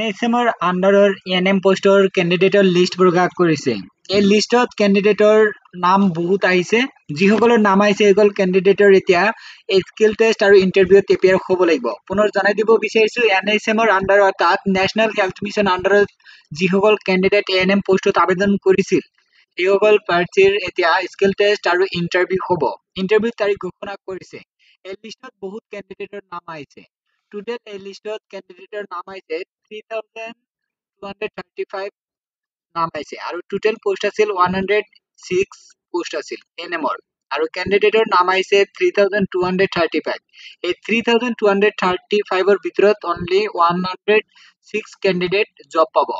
এছএমৰ আণ্ডাৰৰ ANM পোষ্টৰ কেণ্ডিডেটৰ list প্ৰকাশ কৰিছে। এই লিষ্টত কেণ্ডিডেটৰ নাম বহুত আহিছে। যিসকলৰ নাম আহিছে সেইসকল কেণ্ডিডেটৰ এতিয়া স্কিল টেষ্ট আৰু ইণ্টাৰভিউত এপিয়াৰ হ'ব লাগিব। পুনৰ জনাই দিব বিচাৰিছো এনএইচএমৰ আণ্ডাৰত অৰ্থাৎ নেশ্যনেল হেল্থ মিছন আণ্ডাৰত যিসকল কেণ্ডিডেট এএনএম পোষ্টত আবেদন কৰিছিল সেইসকল প্ৰাৰ্থীৰ এতিয়া স্কিল টেষ্ট আৰু ইণ্টাৰভিউ হ'ব। ইণ্টাৰভিউ তাৰিখ ঘোষণা কৰিছে। এই লিষ্টত বহুত কেণ্ডিডেটৰ নাম আহিছে। টোটেল এই লিষ্টত কেণ্ডিডেটৰ নাম আহিছে 3,235 নাম আহিছে আৰু টোটেল পোষ্ট আছিল 106 পোষ্ট আছিল এনএমৰ আৰু কেণ্ডিডেটৰ নাম আহিছে 3,235। এই 3,235ৰ ভিতৰত অনলি 106 কেণ্ডিডেট জব পাব।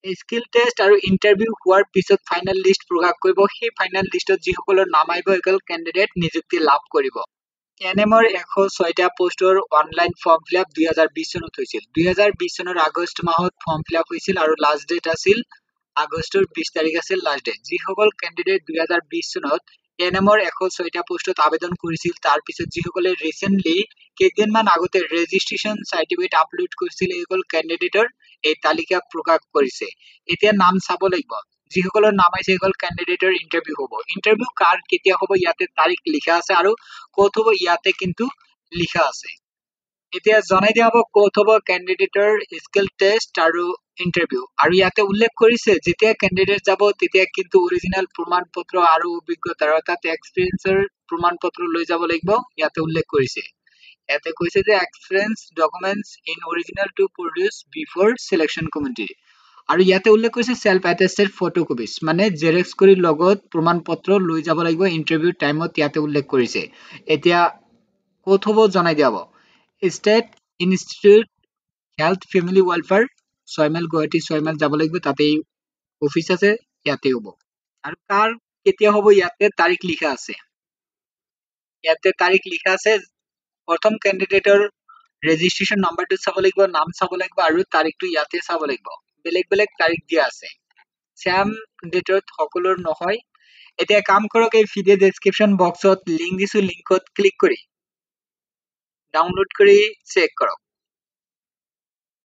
স্কিল টেষ্ট আৰু ইণ্টাৰভিউ হোৱাৰ পিছত ফাইনেল লিষ্ট প্ৰকাশ কৰিব। সেই ফাইনেল লিষ্টত যিসকলৰ নাম আহিব সেইসকল কেণ্ডিডেট নিযুক্তি লাভ কৰিব। এনএমৰ 106টা পোষ্টৰ অনলাইন ফৰ্ম ফিলআপ 2020 চনত হৈছিল। 2020 চনৰ আগষ্ট মাহত ফৰ্ম ফিলআপ হৈছিল আৰু লাষ্ট ডেট আছিল আগষ্টৰ 20 তাৰিখ আছিল লাষ্ট ডেট। যিসকল কেণ্ডিডেট 2020 চনত এনএমৰ 106টা পোষ্টত আবেদন কৰিছিল তাৰ পিছত যিসকলে ৰিচেণ্টলি কেইদিনমান আগতে ৰেজিষ্ট্ৰেশ্যন চাৰ্টিফিকেট আপলোড কৰিছিল এইসকল কেণ্ডিডেটৰ এই তালিকা প্ৰকাশ কৰিছে। এতিয়া নাম চাব লাগিব। যিসকলৰ নাম আহিছে সেইসকল কেণ্ডিডেটৰ ইণ্টাৰভিউ হ'ব। ইণ্টাৰভিউ কাৰ কেতিয়া হ'ব ইয়াতে তাৰিখ লিখা আছে আৰু ক'ত হ'ব ইয়াতে কিন্তু লিখা আছে। এতিয়া জনাই দিয়া হ'ব ক'ত হ'ব কেণ্ডিডেটৰ স্কিল টেষ্ট আৰু ইণ্টাৰভিউ আৰু ইয়াতে উল্লেখ কৰিছে যেতিয়া কেণ্ডিডেট যাব তেতিয়া কিন্তু অৰিজিনেল প্ৰমাণ পত্ৰ আৰু অভিজ্ঞতাৰ অৰ্থাৎ এক্সপিৰিয়েন্সৰ প্ৰমাণ পত্ৰ লৈ যাব লাগিব। ইয়াতে উল্লেখ কৰিছে। ইয়াতে কৈছে যে experience documents in original to produce before selection committee আৰু ইয়াতে উল্লেখ কৰিছে সেলফ এটেস্টেড ফটোকপিজ মানে জেৰক্স কৰি লগত প্ৰমাণ পত্ৰ লৈ যাব লাগিব ইণ্টাৰভিউ টাইমত ইয়াতে উল্লেখ কৰিছে। এতিয়া ক'ত হ'ব জনাই দিয়া হ'ব। State institute health family welfare 6 mile Guwahati 6 mile যাব লাগিব তাতে অফিচ আছে ইয়াতে হ'ব। আৰু কাৰ কেতিয়া হ'ব ইয়াতে তাৰিখ লিখা আছে। ইয়াতে তাৰিখ লিখা আছে। প্ৰথম কেণ্ডিডেটৰ ৰেজিষ্ট্ৰেশ্যন নাম্বাৰটো চাব লাগিব নাম চাব লাগিব আৰু তাৰিখটো ইয়াতে চাব লাগিব। বেলেগ বেলেগ তাৰিখ দিয়া আছে। চেম ডেটত সকলোৰ নহয়। এতিয়া কাম কৰক এই ভিডিঅ ডেসক্ৰিপশন বক্সত লিংক দিছো লিংকত ক্লিক কৰি ডাউনলোড কৰি চেক কৰক।